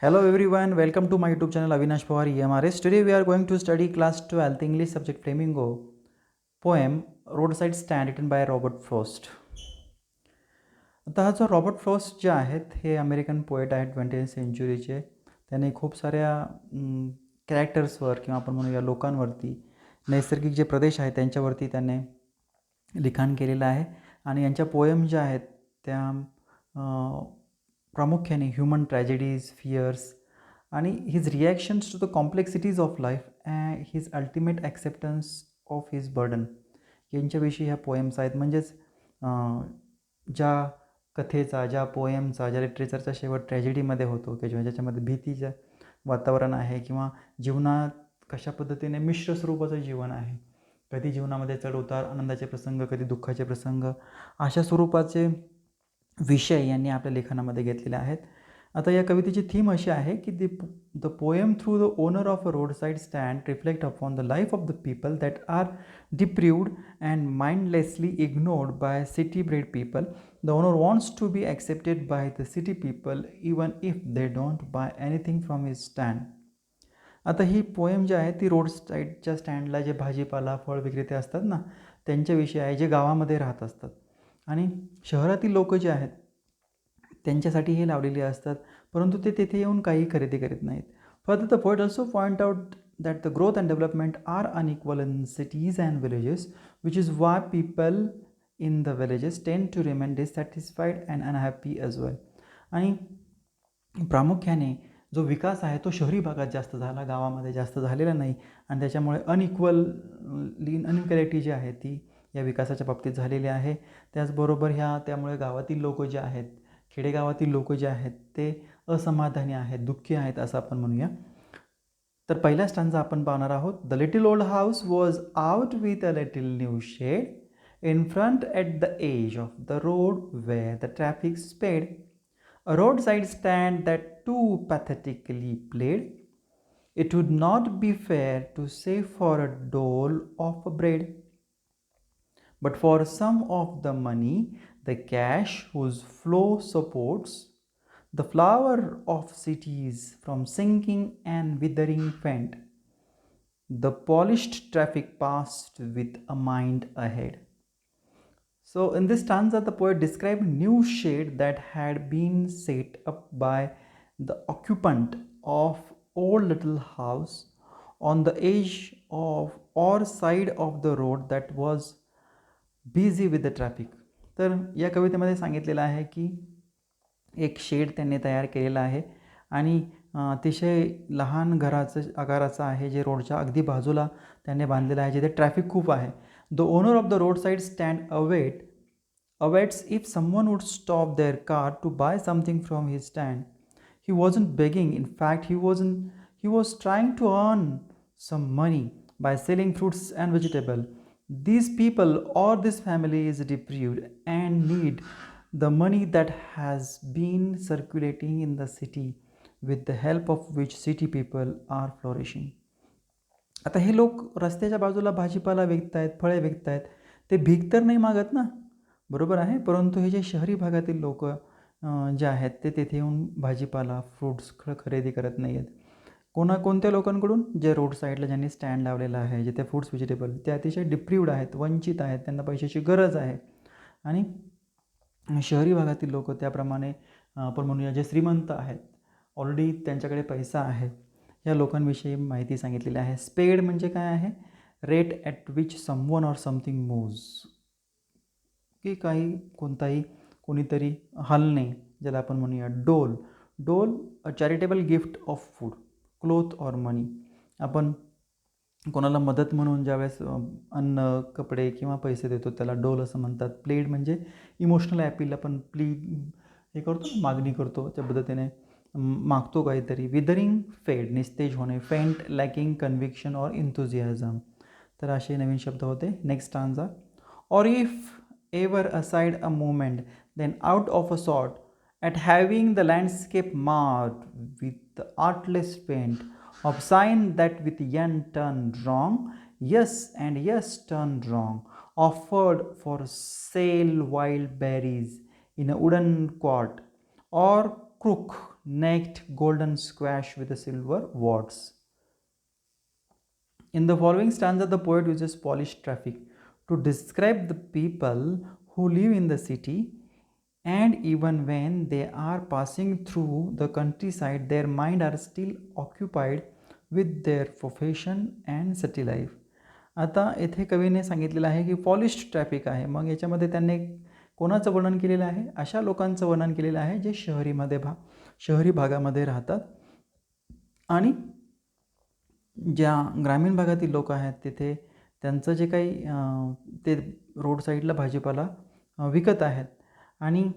Hello everyone, welcome to my YouTube channel Avinash Pawar EMRS. Today we are going to study class 12th English subject Flamingo poem Roadside Stand written by Robert Frost. आता हा जो Robert Frost जे आहेत हे American poet आहेत 20th सेंचुरीचे. त्याने खूप साऱ्या कॅरेक्टर्सवर किंवा आपण म्हणूया लोकांवरती नैसर्गिक जे प्रदेश आहेत त्यांच्यावरती त्याने लिखाण केलेलं आहे आणि यांच्या पोएम ज्या आहेत त्या प्रामुख्याने ह्युमन ट्रॅजेडीज फियर्स आणि his reactions to the complexities of life and his ultimate acceptance of his burden यांच्याविषयी ह्या पोएम्स आहेत. म्हणजेच ज्या कथेचा ज्या पोएमचा ज्या लिटरेचरचा शेवट ट्रॅजेडीमध्ये होतो किंवा ज्याच्यामध्ये भीतीचं वातावरण आहे किंवा जीवनात कशा पद्धतीने मिश्र स्वरूपाचं जीवन आहे, कधी जीवनामध्ये चढ उतार आनंदाचे प्रसंग कधी दुःखाचे प्रसंग अशा स्वरूपाचे विषय यांनी आपल्या लेखनामध्ये घेतलेले आहेत. आता या कवितेची थीम अशी आहे की the poem through the owner of a road side stand reflect upon the life of the people that are deprived and mindlessly ignored by city bred people. The owner wants to be accepted by the city people even if they don't buy anything from his stand. आता ही poem जी आहे ती road साईडच्या स्टँडला जे भाजीपाला फळ विक्रेते असतात ना त्यांच्याविषयी आहे, जे गावामध्ये राहत असतात आणि शहरातील लोक जे आहेत त्यांच्यासाठी हे लावलेली असतात, परंतु ते तेथे येऊन काही खरेदी करीत नाहीत. Further the poet also point out that the growth and development are unequal in cities and villages which is why people in the villages tend to remain dissatisfied and unhappy as well. आणि प्रामुख्याने जो विकास आहे तो शहरी भागात जास्त झाला, गावामध्ये जास्त झालेला नाही आणि त्याच्यामुळे अनइक्वॅलिटी जी आहे ती या विकासाच्या बाबतीत झालेली आहे. त्याचबरोबर त्यामुळे गावातील लोक जे आहेत, खेडेगावातील लोक जे आहेत ते असमाधानी आहेत, दुःखी आहेत असं आपण म्हणूया. तर पहिल्या स्टांजा आपण पाहणार आहोत. The little old house was out with a little new shed in front at the edge of the road where the traffic sped, a roadside stand that too pathetically played. It would not be fair to say for a dole of bread, but for some of the money, the cash whose flow supports the flower of cities from sinking and withering faint. The polished traffic passed with a mind ahead. So in this stanza, the poet described new shade that had been set up by the occupant of old little house on the edge of or side of the road that was busy with the traffic. तर या कवितेमध्ये सांगितलेलं आहे की एक shade त्यांनी तयार केलेला आहे आणि अतिशय लहान आकाराचं आहे, जे रोडच्या अगदी बाजूला त्यांनी बांधलेलं आहे, जिथे ट्रॅफिक खूप आहे. The owner of the road side stand awaits if someone would stop their car to buy something from his stand. He wasn't begging. In fact, he was trying to earn some money by selling fruits and vegetables. These people or this family is deprived and need the money that has been circulating in the city, with the help of which city people are flourishing. आता हे लोक रस्त्याच्या बाजूला भाजीपाला विकत आहेत, फळे विकत आहेत, ते भीक तर नाही मागत ना, बरोबर आहे. परंतु हे जे शहरी भागातील लोक जे आहेत ते तेथे येऊन भाजीपाला फ्रूट्स खरेदी करत नाही आहेत. कोणत्या लोकांकडून? जे रोड साईडला ज्यांनी स्टँड लावलेला आहे, जिथे फ्रूट्स व्हेजिटेबल ते अतिशय डिप्रिव्ड आहेत, वंचित आहेत, त्यांना पैशाची गरज आहे. आणि शहरी भागातील लोक त्याप्रमाणे आपण म्हणूया जे श्रीमंत आहेत, ऑलरेडी त्यांच्याकडे पैसा आहे, या लोकांविषयी माहिती सांगितलेली आहे. स्पेड म्हणजे काय आहे? Rate at which someone or something moves, की कोणीतरी हलणे, ज्याला आपण म्हणूया dole a charitable gift of food cloth or money. आपण कोणाला मदत म्हणून ज्यावेळेस अन्न कपडे किंवा पैसे देतो त्याला डोल असं म्हणतात. प्लेड म्हणजे इमोशनल ॲपील, आपण हे करतो, मागणी करतो, त्या पद्धतीने मागतो काहीतरी. विदरिंग फेड निस्तेज होणे, फेंट लॅकिंग कन्व्हिक्शन ऑर इंथुझियाझम. तर असे नवीन शब्द होते. Next stanza. Or if ever aside a moment, then out of a sort, at having the landscape marred with the artless paint of sign that with yen turned wrong, yes and yes turned wrong, offered for sale wild berries in a wooden quart, or crook necked golden squash with the silver warts. In the following stanza, the poet uses polished traffic to describe the people who live in the city, and even when they are passing through the countryside, their mind are still occupied with their profession and city life. आता येथे कवीने सांगितलेलं आहे की polished traffic आहे. मग याच्यामध्ये त्यांनी कोणाचं वर्णन केलेलं आहे? अशा लोकांचं वर्णन केलेलं आहे जे शहरी भागामध्ये राहतात आणि ज्या ग्रामीण भागातील लोक आहेत तिथे त्यांचं जे काही ते रोड साईडला भाजीपाला विकत आहेत. आणि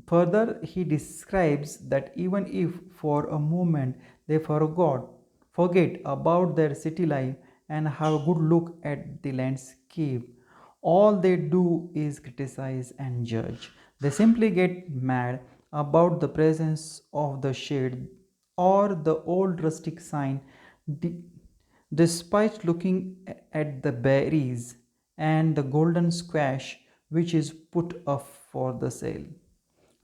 further he describes that even if for a moment they forget about their city life and have a good look at the landscape, all they do is criticize and judge. They simply get mad about the presence of the shade or the old rustic sign, despite looking at the berries and the golden squash which is put up for the sale.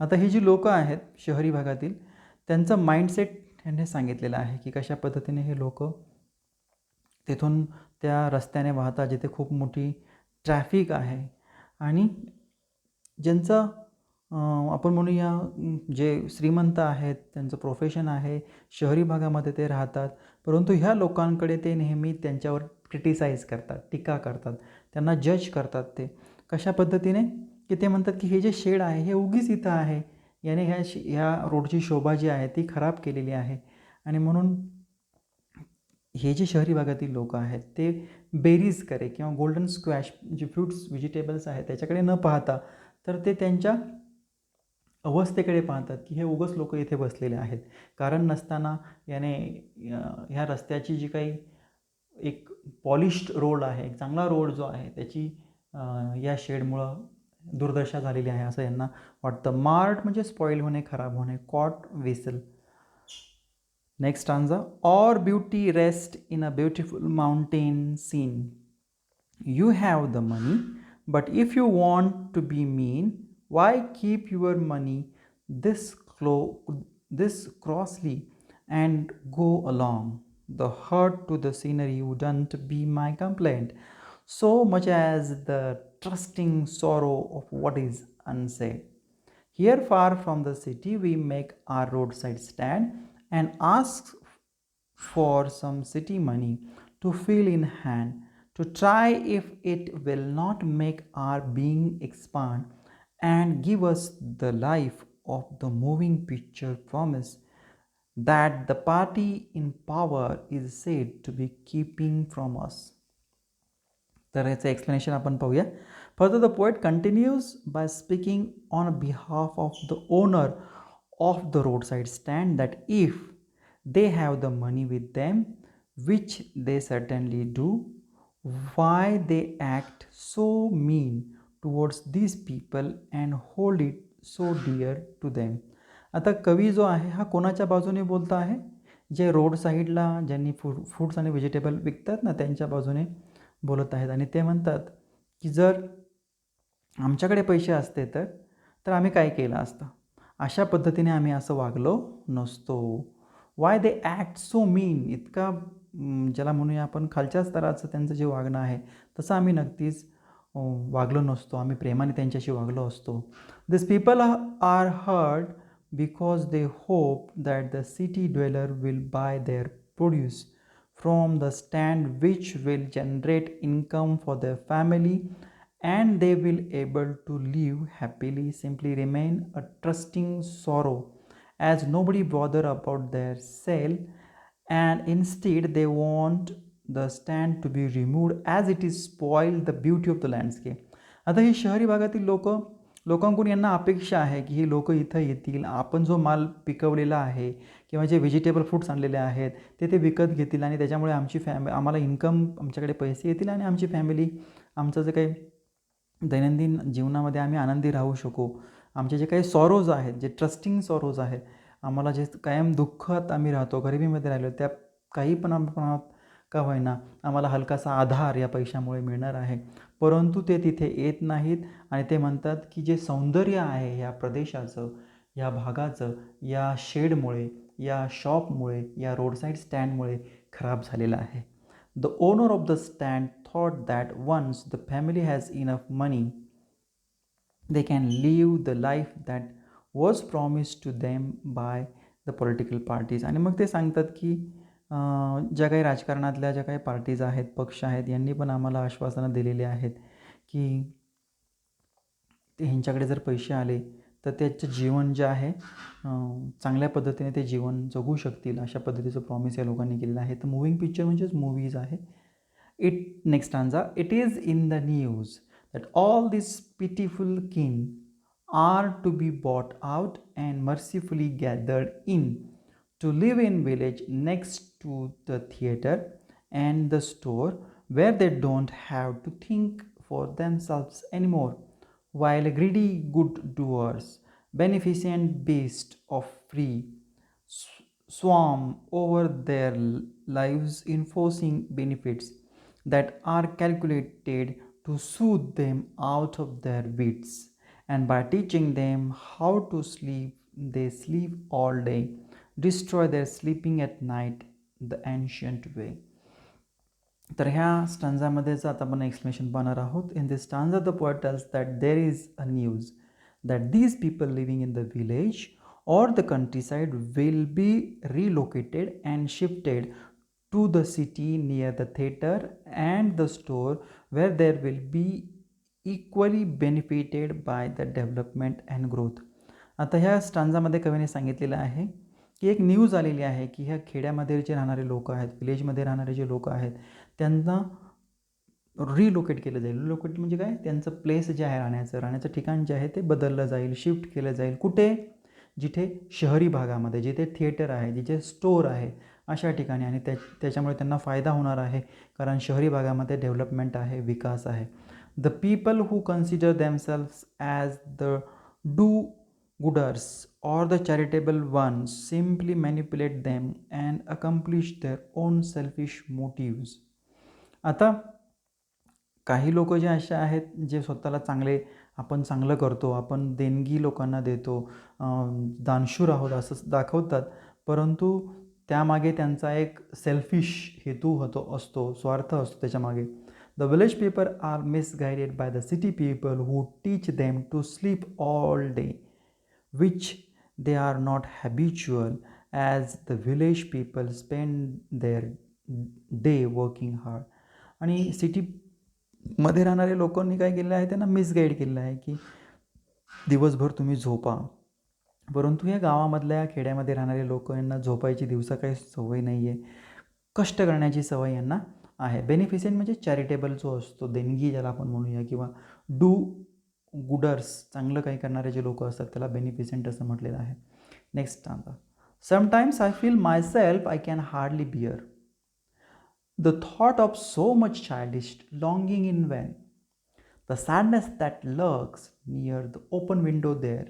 आता ही जी लोकं आहेत शहरी भागातील, त्यांचं mindset यांनी सांगितलेलं आहे की कशा पद्धतीने हे लोक तिथून त्या रस्त्याने वाहतात जिथे खूप मोठी ट्रॅफिक आहे आणि ज्यांचं आपण म्हणूया जे श्रीमंत आहेत, त्यांचं प्रोफेशन आहे, शहरी भागामध्ये ते राहतात, परंतु ह्या लोकांकडे ते नेहमी त्यांच्यावर क्रिटिसाइज करतात, टीका करतात, त्यांना जज करतात. ते कशा पद्धतीने की ते म्हणतात की हे जे शेड आहे हे उगीच इथं आहे, याने ह्या रोडची शोभा जी आहे ती खराब केलेली आहे. आणि म्हणून हे जे शहरी भागातील लोक आहेत ते बेरीजकडे किंवा गोल्डन स्क्वॅश जे फ्रूट्स व्हेजिटेबल्स आहेत त्याच्याकडे न पाहता तर ते त्यांच्या अवस्थेकडे पाहतात की हे उगाच लोक इथे बसलेले आहेत. कारण नसताना याने ह्या रस्त्याची जी काही एक पॉलिश्ड रोड आहे, चांगला रोड जो आहे त्याची या शेडमुळं दुर्दशा झालेली आहे असं यांना वाटतं. मार्ड म्हणजे स्पॉइल होणे, खराब होणे. Cot vessel. Next stanza. Or beauty rest in a beautiful mountain scene. You have the money, but if you want to be mean, why keep your money this crossly and go along? The hurt to the scenery wouldn't be my complaint, so much as the trusting sorrow of what is unsaid. Here far from the city we make our roadside stand and ask for some city money to fill in hand, to try if it will not make our being expand and give us the life of the moving picture promise that the party in power is said to be keeping from us. तर याचं explanation आपण पाहूया. Further the poet continues by speaking on behalf of the owner of the roadside stand that if they have the money with them, which they certainly do, why they act so mean towards these people and hold it so dear to them. आता कवी जो आहे हा कोणाच्या बाजूने बोलता आहे? जे रोड साईडला ज्यांनी फ्रूट्स आणि व्हेजिटेबल विकतात ना त्यांच्या बाजूने बोलत आहेत. आणि ते म्हणतात की जर आमच्याकडे पैसे असते तर आम्ही काय केलं असतं, अशा पद्धतीने आम्ही असं वागलो नसतो. Y they act so mean. इतका ज्याला म्हणूया आपण खालच्या स्तराचं त्यांचं जे वागणं आहे तसं आम्ही नक्कीच वागलो नसतो, आम्ही प्रेमाने त्यांच्याशी वागलो असतो. This people are hurt because they hope that the city dweller will buy their produce from the stand which will generate income for their family and they will able to live happily, simply remain a trusting sorrow as nobody bother about their sale, and instead they want the stand to be removed as it is spoil the beauty of the landscape. आता ही शहरी भागातील लोकांकडून यांना अपेक्षा आहे की ही लोक इथं येतील, आपण जो माल पिकवलेला आहे किंवा जे व्हेजिटेबल फ्रूट्स आणलेले आहेत ते विकत घेतील आणि त्याच्यामुळे आम्हाला इन्कम, आमच्याकडे पैसे येतील आणि आमची फॅमिली, आमचं जे काही दैनंदिन जीवनामध्ये आम्ही आनंदी राहू शकू. आमचे जे काही सॉरोज आहेत, जे ट्रस्टिंग सॉरोज आहेत, आम्हाला जे कायम दुःखात आम्ही राहतो, गरिबीमध्ये राहिलो, त्या काही पण प्रमाणात का होईना आम्हाला हलकासा आधार या पैशामुळे मिळणार आहे. परंतु ते तिथे येत नाहीत आणि ते म्हणतात की जे सौंदर्य आहे या प्रदेशाचं, या भागाचं या शेडमुळे, या शॉपमुळे, या रोडसाईड स्टँडमुळे खराब झालेलं आहे. The owner of the stand thought that once the family has enough money they can live the life that was promised to them by the political parties. आणि मग ते सांगतात की ज्या काही राजकारणातल्या ज्या काही पार्टीज आहेत, पक्ष आहेत, यांनी पण आम्हाला आश्वासनं दिलेली आहेत की ते ह्यांच्याकडे जर पैसे आले तर त्याचं जीवन जे आहे चांगल्या पद्धतीने ते जीवन जगू शकतील, अशा पद्धतीचं प्रॉमिस या लोकांनी केलेलं आहे. तर मूव्हिंग पिक्चर म्हणजेच मूव्हीज आहे. Next stanza, it is in the news that all these pitiful kin are to be bought out and mercifully gathered in to live in village next to the theater and the store where they don't have to think for themselves anymore, while greedy good doers, beneficent beasts of free, swarm over their lives enforcing benefits that are calculated to soothe them out of their wits, and by teaching them how to sleep, they sleep all day, destroy their sleeping at night the ancient way. तर ह्या स्टांजामध्येच आता आपण explanation पाहणार आहोत. In this stanza the poet tells that there is a news that these people living in the village or the countryside will be relocated and shifted to the city near the theater and the store where there will be equally benefited by the development and growth. आता ह्या स्टांजामध्ये कवीने सांगितलेलं आहे की एक news आलेली आहे की ह्या खेड्यामध्ये जे राहणारे लोक आहेत, विलेजमध्ये राहणारे जे लोक आहेत, त्यांना रिलोकेट केलं जाईल. रिलोकेट म्हणजे काय, त्यांचं प्लेस जे आहे राहण्याचं ठिकाण जे आहे ते बदललं जाईल, शिफ्ट केलं जाईल. कुठे? जिथे शहरी भागामध्ये, जिथे थिएटर आहे, जिथे स्टोअर आहे, अशा ठिकाणी. आणि त्याच्यामुळे त्यांना फायदा होणार आहे, कारण शहरी भागामध्ये डेव्हलपमेंट आहे, विकास आहे. The people who consider themselves as the do gooders or the charitable ones simply manipulate them and accomplish their own selfish motives. आता काही लोक जे असे आहेत जे स्वतःला आपण चांगलं करतो, आपण देणगी लोकांना देतो, दानशूर आहोत असं दाखवतात, परंतु त्यामागे त्यांचा एक सेल्फिश हेतू असतो, स्वार्थ असतो त्याच्यामागे. The village people are misguided by the city people who teach them to sleep all day, which they are not habitual, as the village people spend their day working hard. आणि सिटीमध्ये राहणारे लोकांनी काय केलेलं आहे, त्यांना मिसगाईड केलेलं आहे की दिवसभर तुम्ही झोपा, परंतु या गावामधल्या खेड्यामध्ये राहणारे लोक, यांना झोपायची दिवसा काही सवय नाही आहे, कष्ट करण्याची सवय यांना आहे. बेनिफिशियंट म्हणजे चॅरिटेबल जो असतो, देणगी ज्याला आपण म्हणूया, किंवा डू गुडर्स, चांगलं काही करणारे जे लोक असतात त्याला बेनिफिशियंट असं म्हटलेलं आहे. Next stanza, sometimes I feel my self I can hardly bear the thought of so much childish longing in vain, the sadness that lurks near the open window there,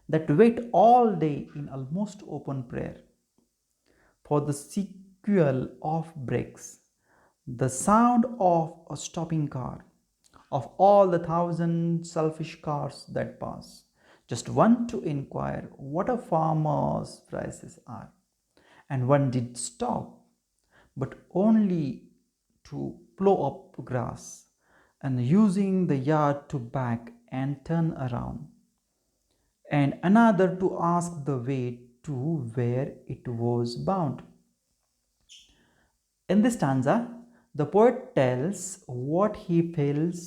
that wait all day in almost open prayer for the sequel of breaks, the sound of a stopping car, of all the thousand selfish cars that pass, just one to inquire what a farmer's prices are, and one did stop, but only to plow up grass, and using the yard to back and turn around, and another to ask the way to where it was bound. In this stanza, the poet tells what he feels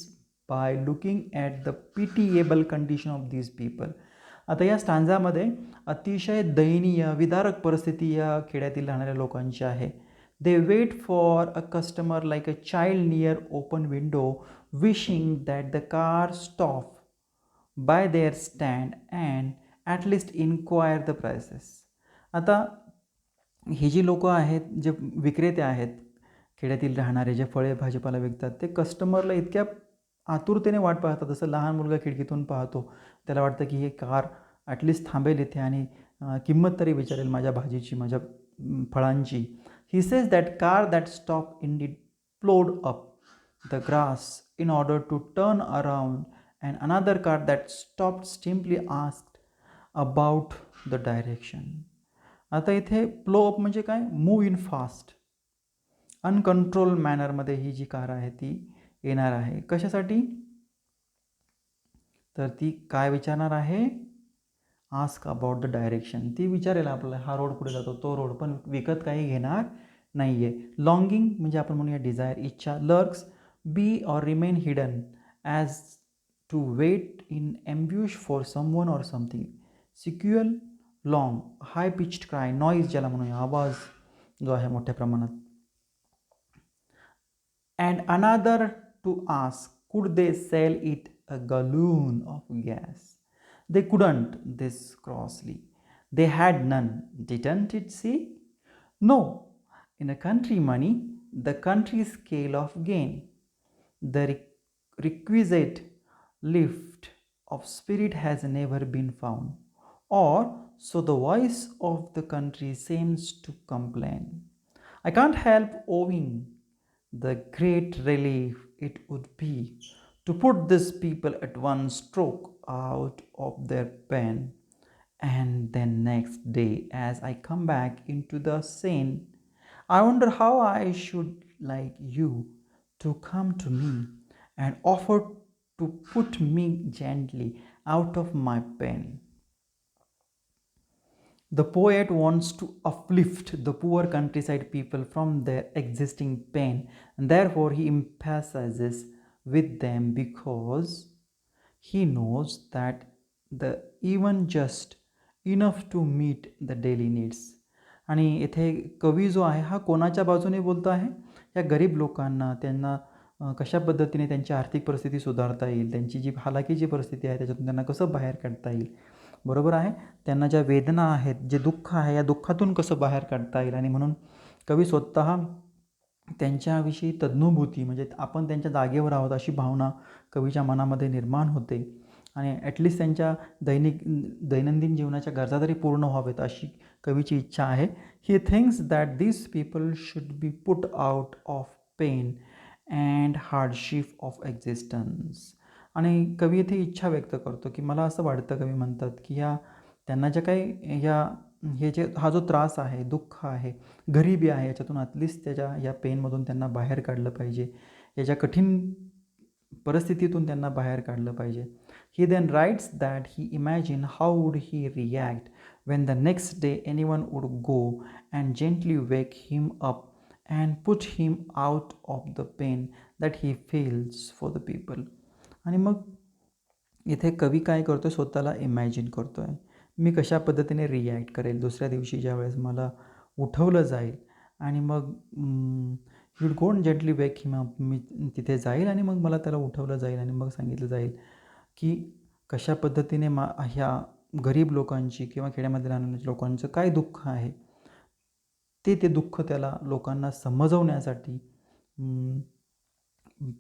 by looking at the pitiable condition of these people. आता या स्टांजामध्ये अतिशय दयनीय विदारक परिस्थिती या खेड्यातील राहणाऱ्या लोकांची आहे. They wait for a customer like a child near open window, wishing that the car stop by their stand and at least inquire the prices. आता ही जी लोक आहेत, जे विक्रेते आहेत खेड्यातील राहणारे, जे फळे भाजीपाला विकतात, ते कस्टमरला इतक्या आतुरतेने वाट पाहतात, जसं लहान मुलगा खिडकीतून पाहतो, त्याला वाटतं की हे कार ॲटलिस्ट थांबेल इथे आणि किंमत तरी विचारेल माझ्या भाजीची, माझ्या फळांची. He says that car that stop indeed ploughed up the grass in order to turn around, and another car that stopped simply asked about the direction. आता इथे प्लो अप म्हणजे काय, मूव इन फास्ट, अनकंट्रोल मॅनरमध्ये ही जी कार आहे ती येणार आहे. कशासाठी, तर ती काय विचारणार आहे, आस्क अबाउट द डायरेक्शन. ती विचारेल आपल्याला हा रोड कुठे जातो, तो रोड, पण विकत काही घेणार नाही आहे. लॉंगिंग म्हणजे आपण म्हणूया डिझायर, इच्छा. Lurks, be or remain hidden as to wait in ambush for someone or something. Squeal, long, high pitched cry, noise ज्याला म्हणूया, आवाज जो आहे मोठ्या प्रमाणात. And another to ask, could they sell it a gallon of gas? They couldn't this crossly. They had none, didn't it see? No, in a country money, the country scale of gain, the requisite lift of spirit has never been found, or so the voice of the country seems to complain. I can't help owing the great relief it would be to put these people at one stroke out of their pen. And then next day, as I come back into the scene, I wonder how I should like you to come to me and offer to put me gently out of my pen. The poet wants to uplift the poor countryside people from their existing pain, and therefore he emphasizes with them because he knows that the even just enough to meet the daily needs. आणि इथे कवी जो आहे हा कोणाच्या बाजूने बोलतो आहे, या गरीब लोकांना, त्यांना कशा पद्धतीने त्यांची आर्थिक परिस्थिती सुधारता येईल, त्यांची जी हालाकीची परिस्थिती आहे त्याच्यातून त्यांना कसं बाहेर काढता येईल, बरोबर आहे, त्यांना ज्या वेदना आहेत, जे दुःख आहे, या दुःखातून कसं बाहेर काढता येईल. आणि म्हणून कवी स्वतः त्यांच्याविषयी तज्ञभूती, म्हणजे आपण त्यांच्या जागेवर आहोत अशी भावना कवीच्या मनामध्ये निर्माण होते. आणि ॲटलिस्ट त्यांच्या दैनंदिन जीवनाच्या गरजा तरी पूर्ण व्हावेत अशी कवीची इच्छा आहे. He thinks that this people should be put out of pain and hardship of existence. आणि कवी इथे इच्छा व्यक्त करतो की मला असं वाटतं, कवी म्हणतात की त्यांना ज्या काही हा जो त्रास आहे, दुःख आहे, गरिबी आहे, याच्यातून ॲटलिस्ट या पेनमधून त्यांना बाहेर काढलं पाहिजे, याच्या कठीण परिस्थितीतून त्यांना बाहेर काढलं पाहिजे. He then writes that he imagine how would he react when the next day anyone would go and gently wake him up and put him out of the pain that he feels for the people. आणि मग इथे कवी काय करतो, स्वतःला imagine करतो आहे, मी कशा पद्धतीने रिॲक्ट करेल दुसऱ्या दिवशी ज्या वेळेस मला उठवलं जाईल. आणि मग will go and gently wake him up, मी तिथे जाईल आणि मग मला त्याला उठवलं जाईल आणि मग सांगितलं जाईल की कशा पद्धतीने ह्या गरीब लोकांची किंवा खेड्यामध्ये राहणाऱ्या लोकांचं काय दुःख आहे, ते दुःख त्याला लोकांना समजवण्यासाठी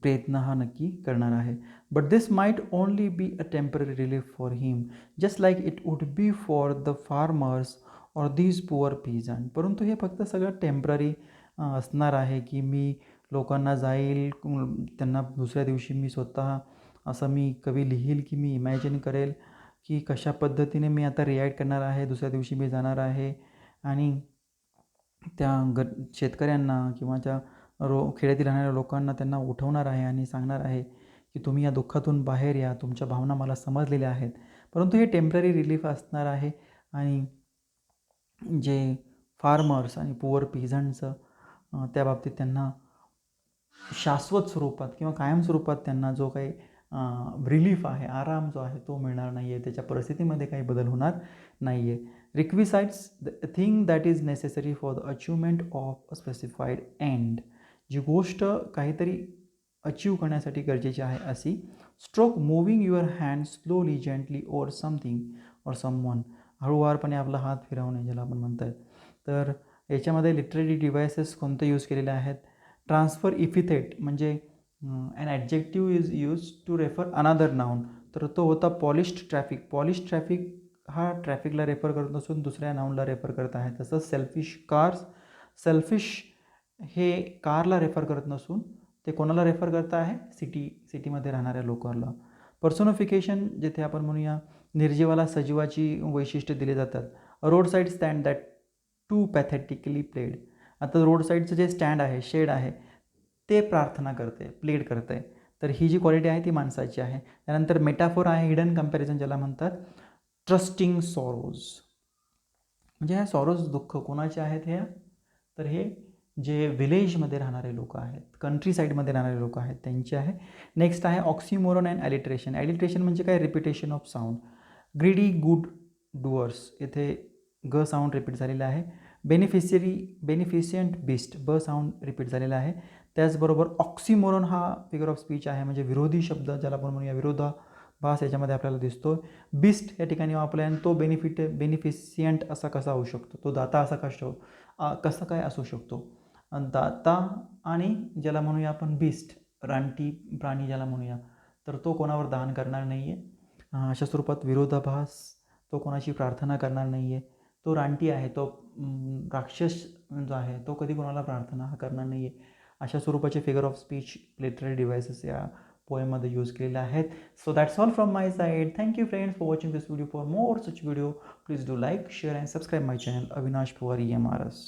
प्रयत्न हा नक्की करणार आहे. But this might only be a temporary relief for him, just like it would be for the farmers or these poor peasant. परंतु हे फक्त सगळं टेम्पररी असणार आहे की मी लोकांना जाईल, त्यांना दुसऱ्या दिवशी मी स्वतः असं मी कवी लिहील की मी इमॅजिन करेल की कशा पद्धतीने मी आता रिॲक्ट करणार आहे, दुसऱ्या दिवशी मी जाणार आहे आणि त्या शेतकऱ्यांना किंवा त्या खेड्यातील राहणाऱ्या लोकांना त्यांना उठवणार आहे आणि सांगणार आहे की तुम्ही या दुःखातून बाहेर या, तुमच्या भावना मला समजलेल्या आहेत. परंतु हे टेम्पररी रिलीफ असणार आहे. आणि जे फार्मर्स आणि पुअर पीझंटचं त्या बाबतीत त्यांना शाश्वत स्वरूपात किंवा कायम स्वरूपात त्यांना जो काही रिलीफ आहे, आराम जो आहे तो मिळणार नाही आहे, त्याच्या परिस्थितीमध्ये काही बदल होणार नाही आहे. Requisites the thing that is necessary for the achievement of a specified end, जी गोष्ट काहीतरी अचीव करण्यासाठी गरजेची आहे अशी. Stroke moving your hand slowly gently over something or someone, हळूवारपणे आपला हात फिरवणे ज्याला आपण म्हणतात. तर याच्यामध्ये लिटररी डिव्हायसेस कोणते यूज केलेले आहेत. ट्रान्सफर इफिथेट म्हणजे an adjective is use to refer another noun, तर तो होता पॉलिश्ड ट्रॅफिक. पॉलिश ट्रॅफिक हा ट्रॅफिकला रेफर करत नसून दुसऱ्या नाऊनला रेफर करत आहे. तसंच सेल्फिश कार्स, सेल्फिश हे कारला रेफर करत नसून ते कोणाला रेफर करत आहे, सिटीमध्ये राहणाऱ्या लोकांना. पर्सोनिफिकेशन जिथे आपण म्हणूया निर्जीवाला सजीवाची वैशिष्ट्य दिले जातात. Road side stand that too pathetically played. आता रोड साईडचं जे स्टँड आहे, शेड आहे, ते प्रार्थना करते, प्लेड करते. तर ही जी क्वालिटी आहे ती माणसाची आहे. त्यानंतर मेटाफोर आहे, हिडन कंपॅरिझन ज्याला म्हणतात, ट्रस्टिंग सॉरोज. म्हणजे ह्या सॉरोज, दुःख कोणाचे आहेत हे? तर हे जे विलेजमध्ये राहणारे लोक आहेत, कंट्री साईडमध्ये राहणारे लोक आहेत त्यांचे आहे. नेक्स्ट आहे ऑक्सिमोरॉन अँड ॲलिट्रेशन. ॲलिट्रेशन म्हणजे काय? Repetition of sound. Greedy good doors, इथे ग साऊंड रिपीट झालेला आहे. बेनिफिशियंट बिस्ट, ब साऊंड रिपीट झालेला आहे. त्याचबरोबर ऑक्सिमोरॉन हा फिगर ऑफ स्पीच आहे, म्हणजे विरोधी शब्द ज्याला आपण म्हणूया, विरोधाभास याच्यामध्ये आपल्याला दिसतो. बिस्ट या ठिकाणी वापरला आणि तो बेनिफिशियंट असा कसा होऊ शकतो, तो दाता असा कसं काय असू शकतो. दाता आणि ज्याला म्हणूया आपण बिस्ट, रानटी प्राणी ज्याला म्हणूया, तर तो कोणावर दान करणार नाही आहे. अशा स्वरूपात विरोधाभास, तो कोणाची प्रार्थना करणार नाही आहे. तो रानटी आहे, तो राक्षस जो आहे तो कधी कोणाला प्रार्थना करणार नाही आहे. अशा स्वरूपाचे figure of speech literary devices या पोएममध्ये यूज केलेले आहेत. So that's all from my side. Thank you friends for watching this video. For more such video please do like, share and subscribe my channel Avinash Pawar EMRS.